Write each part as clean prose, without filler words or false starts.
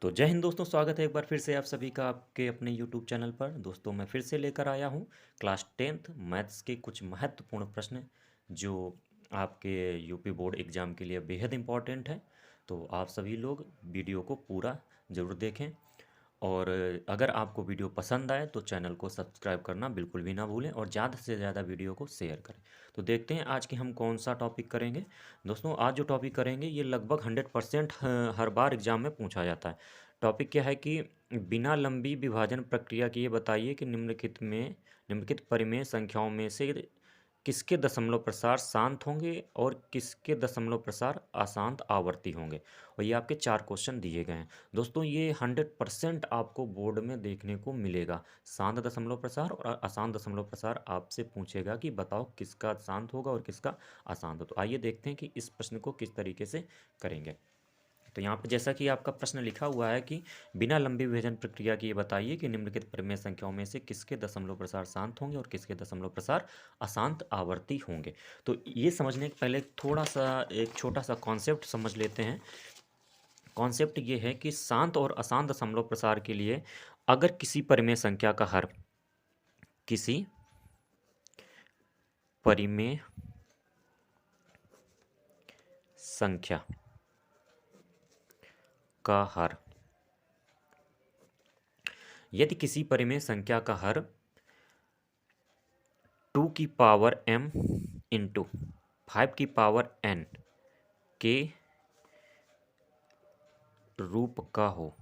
तो जय हिंद दोस्तों, स्वागत है एक बार फिर से आप सभी का आपके अपने यूट्यूब चैनल पर। दोस्तों मैं फिर से लेकर आया हूँ क्लास टेंथ मैथ्स के कुछ महत्वपूर्ण प्रश्न जो आपके यूपी बोर्ड एग्ज़ाम के लिए बेहद इम्पॉर्टेंट है। तो आप सभी लोग वीडियो को पूरा ज़रूर देखें और अगर आपको वीडियो पसंद आए तो चैनल को सब्सक्राइब करना बिल्कुल भी ना भूलें और ज़्यादा से ज़्यादा वीडियो को शेयर करें। तो देखते हैं आज के हम कौन सा टॉपिक करेंगे। दोस्तों आज जो टॉपिक करेंगे ये लगभग 100% हर बार एग्जाम में पूछा जाता है। टॉपिक क्या है कि बिना लंबी विभाजन प्रक्रिया की ये बताइए कि निम्नलिखित परिमेय संख्याओं में से किसके दशमलव प्रसार शांत होंगे और किसके दशमलव प्रसार अशांत आवर्ती होंगे। और ये आपके 4 क्वेश्चन दिए गए हैं। दोस्तों ये 100% आपको बोर्ड में देखने को मिलेगा। शांत दशमलव प्रसार और अशांत दशमलव प्रसार आपसे पूछेगा कि बताओ किसका शांत होगा और किसका अशांत हो। तो आइए देखते हैं कि इस प्रश्न को किस तरीके से करेंगे। तो यहाँ पे जैसा कि आपका प्रश्न लिखा हुआ है कि बिना लंबी विभाजन प्रक्रिया की ये बताइए कि निम्नलिखित परिमेय संख्याओं में से किसके दशमलव प्रसार शांत होंगे और किसके दशमलव प्रसार अशांत आवर्ती होंगे। तो ये समझने के पहले थोड़ा सा एक छोटा सा कॉन्सेप्ट समझ लेते हैं। कॉन्सेप्ट ये है कि शांत और अशांत दशमलव प्रसार के लिए अगर किसी परिमेय संख्या का हर किसी परिमेय संख्या का हर यदि किसी परिमेय संख्या का हर 2m इंटू 5n के रूप का हो।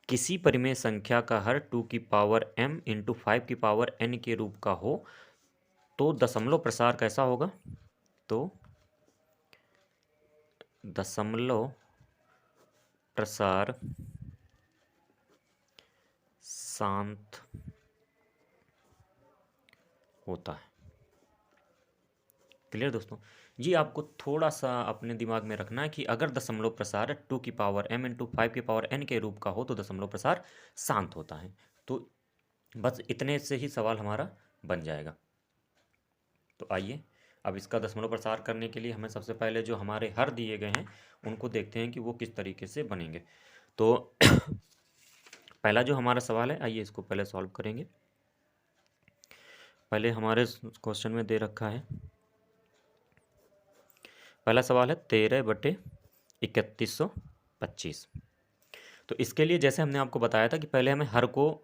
किसी परिमेय संख्या का हर 2m इंटू 5n के रूप का हो तो दशमलव प्रसार कैसा होगा। तो दशमलव प्रसार शांत होता है। क्लियर दोस्तों। जी आपको थोड़ा सा अपने दिमाग में रखना है कि अगर दशमलव प्रसार 2m इंटू 5n के रूप का हो तो दशमलव प्रसार शांत होता है। तो बस इतने से ही सवाल हमारा बन जाएगा। तो आइए अब इसका दशमलव प्रसार करने के लिए हमें सबसे पहले जो हमारे हर दिए गए हैं उनको देखते हैं कि वो किस तरीके से बनेंगे। तो पहला जो हमारा सवाल है, आइए इसको पहले सॉल्व करेंगे। पहले हमारे क्वेश्चन में दे रखा है, पहला सवाल है 13/3125। तो इसके लिए जैसे हमने आपको बताया था कि पहले हमें हर को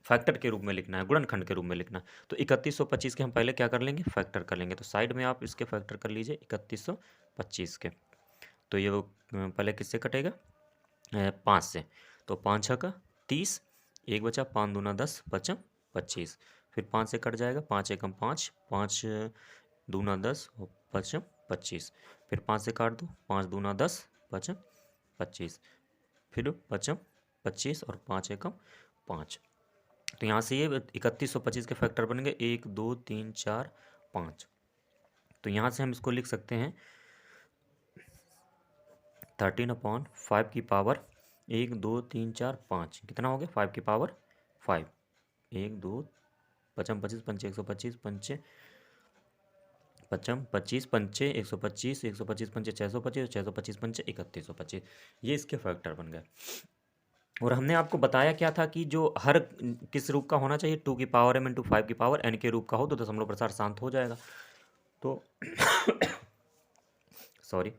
फैक्टर के रूप में लिखना है, गुणनखंड के रूप में लिखना है। तो 3125 के हम पहले क्या कर लेंगे, फैक्टर कर लेंगे। तो साइड में आप इसके फैक्टर कर लीजिए 3125 के। तो ये वो पहले किससे कटेगा, 5 से। तो 5 छक्का 30, एक बचा, 5 दूना 10, बचा 25। फिर 5 से कट जाएगा, 5 एकम 5, 5 दूना 10, बचा 25। फिर 5 से काट दो, 5 दूना 10, बचा 25। फिर बचा 25 और 5 एकम 5। तो यहाँ से ये 3125 के फैक्टर बन गए 1 2 3 4 5। तो यहाँ से हम इसको लिख सकते हैं 13/5 की पावर 1 2 3 4 5 कितना हो गया, 5 की पावर 5। 1 2 पचम 25 पंचे 125 पंचे पचम 25 पंचे 125, 125 पंचे 625, 625 पंचे 3125। ये इसके फैक्टर बन गए। और हमने आपको बताया क्या था कि जो हर किस रूप का होना चाहिए, 2m इंटू 5n के रूप का हो तो दशमलव प्रसार शांत हो जाएगा। तो सॉरी,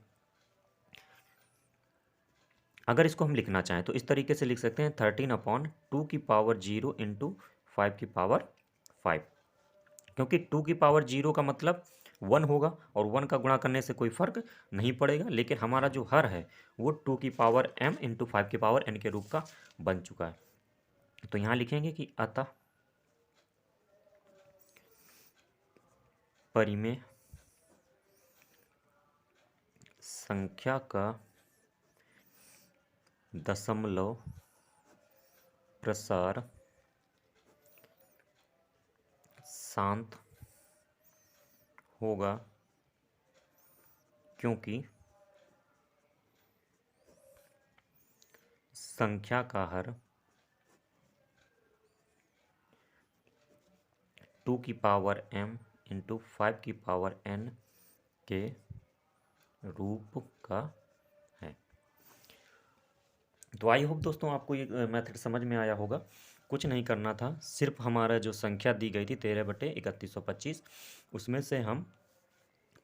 अगर इसको हम लिखना चाहें तो इस तरीके से लिख सकते हैं 13/2 इंटू 5। क्योंकि 2 का मतलब 1 होगा और 1 का गुणा करने से कोई फर्क नहीं पड़ेगा। लेकिन हमारा जो हर है वो 2m इंटू 5n के रूप का बन चुका है। तो यहाँ लिखेंगे कि अतः परिमेय संख्या का दशमलव प्रसार शांत होगा क्योंकि संख्या का हर 2m इंटू 5n के रूप का तो आई होप दोस्तों आपको ये मेथड समझ में आया होगा। कुछ नहीं करना था, सिर्फ हमारा जो संख्या दी गई थी 13/3125, उसमें से हम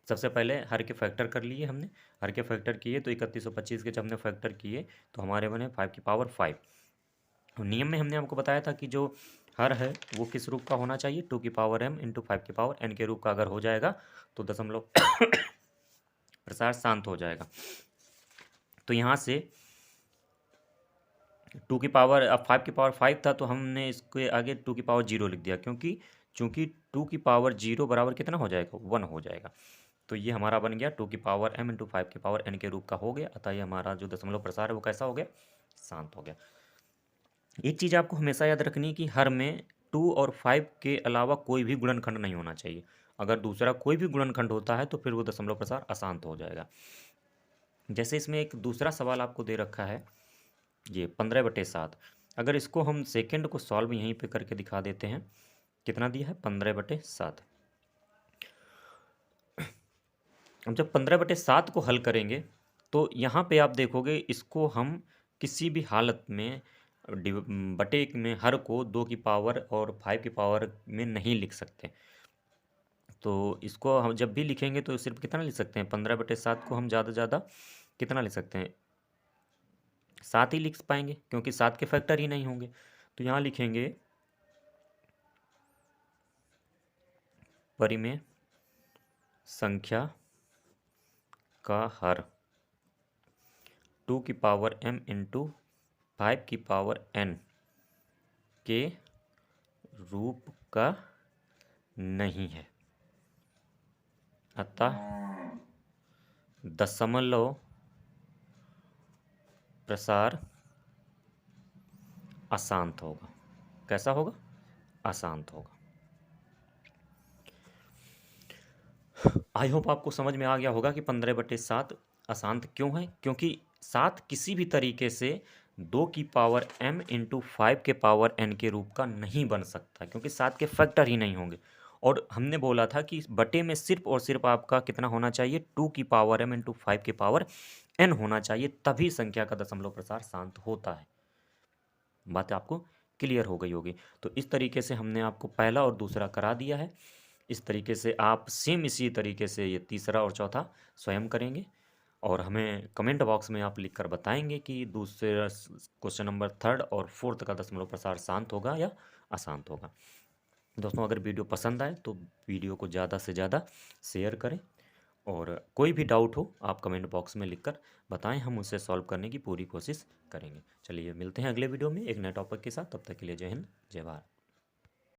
सबसे पहले हर के फैक्टर कर लिए हमने। हर के फैक्टर किए तो 3125 के जब हमने फैक्टर किए तो हमारे बने 5 की पावर 5। और नियम में हमने आपको बताया था कि जो हर है वो किस रूप का होना चाहिए, 2 की पावर m इंटू 5 की पावर n के रूप का अगर हो जाएगा तो दशमलव प्रसार शांत हो जाएगा। तो यहाँ से 5 की पावर 5 था तो हमने इसके आगे 2 की पावर 0 लिख दिया, क्योंकि चूंकि 2 की पावर 0 बराबर कितना हो जाएगा, 1 हो जाएगा। तो ये हमारा बन गया 2 की पावर m इंटू 5 की पावर n के रूप का हो गया। अतः ये हमारा जो दशमलव प्रसार है वो कैसा हो गया, शांत हो गया। एक चीज़ आपको हमेशा याद रखनी है कि हर में 2 और 5 के अलावा कोई भी गुणनखंड नहीं होना चाहिए। अगर दूसरा कोई भी गुणनखंड होता है तो फिर वो दशमलव प्रसार अशांत हो जाएगा। जैसे इसमें एक दूसरा सवाल आपको दे रखा है, ये 15/7। अगर इसको हम सेकंड को सॉल्व यहीं पे करके दिखा देते हैं, कितना दिया है 15/7। अब जब 15/7 को हल करेंगे तो यहाँ पे आप देखोगे इसको हम किसी भी हालत में बटे में हर को 2 की पावर और 5 की पावर में नहीं लिख सकते। तो इसको हम जब भी लिखेंगे तो सिर्फ कितना लिख सकते हैं, 15/7 को हम ज़्यादा से ज़्यादा कितना लिख सकते हैं, 7 ही लिख पाएंगे, क्योंकि 7 के फैक्टर ही नहीं होंगे। तो यहाँ लिखेंगे परिमेय संख्या का हर 2 की पावर m इंटू 5 की पावर n के रूप का नहीं है, अतः दशमलव प्रसार अशांत होगा। कैसा होगा, अशांत होगा। आई होप आपको समझ में आ गया होगा कि 15/7 अशांत क्यों है, क्योंकि 7 किसी भी तरीके से 2 की पावर m इंटू 5 के पावर n के रूप का नहीं बन सकता, क्योंकि 7 के फैक्टर ही नहीं होंगे। और हमने बोला था कि इस बटे में सिर्फ और सिर्फ आपका कितना होना चाहिए, 2 की पावर m इंटू 5 के पावर n होना चाहिए, तभी संख्या का दशमलव प्रसार शांत होता है। बात आपको क्लियर हो गई होगी। तो इस तरीके से हमने आपको पहला और दूसरा करा दिया है। इस तरीके से आप सेम इसी तरीके से ये तीसरा और चौथा स्वयं करेंगे और हमें कमेंट बॉक्स में आप लिखकर बताएंगे कि दूसरे क्वेश्चन नंबर थर्ड और फोर्थ का दशमलव प्रसार शांत होगा या अशांत होगा। दोस्तों अगर वीडियो पसंद आए तो वीडियो को ज़्यादा से ज़्यादा शेयर करें, और कोई भी डाउट हो आप कमेंट बॉक्स में लिखकर बताएं, हम उसे सॉल्व करने की पूरी कोशिश करेंगे। चलिए मिलते हैं अगले वीडियो में एक नए टॉपिक के साथ, तब तक के लिए जय हिंद जय भारत।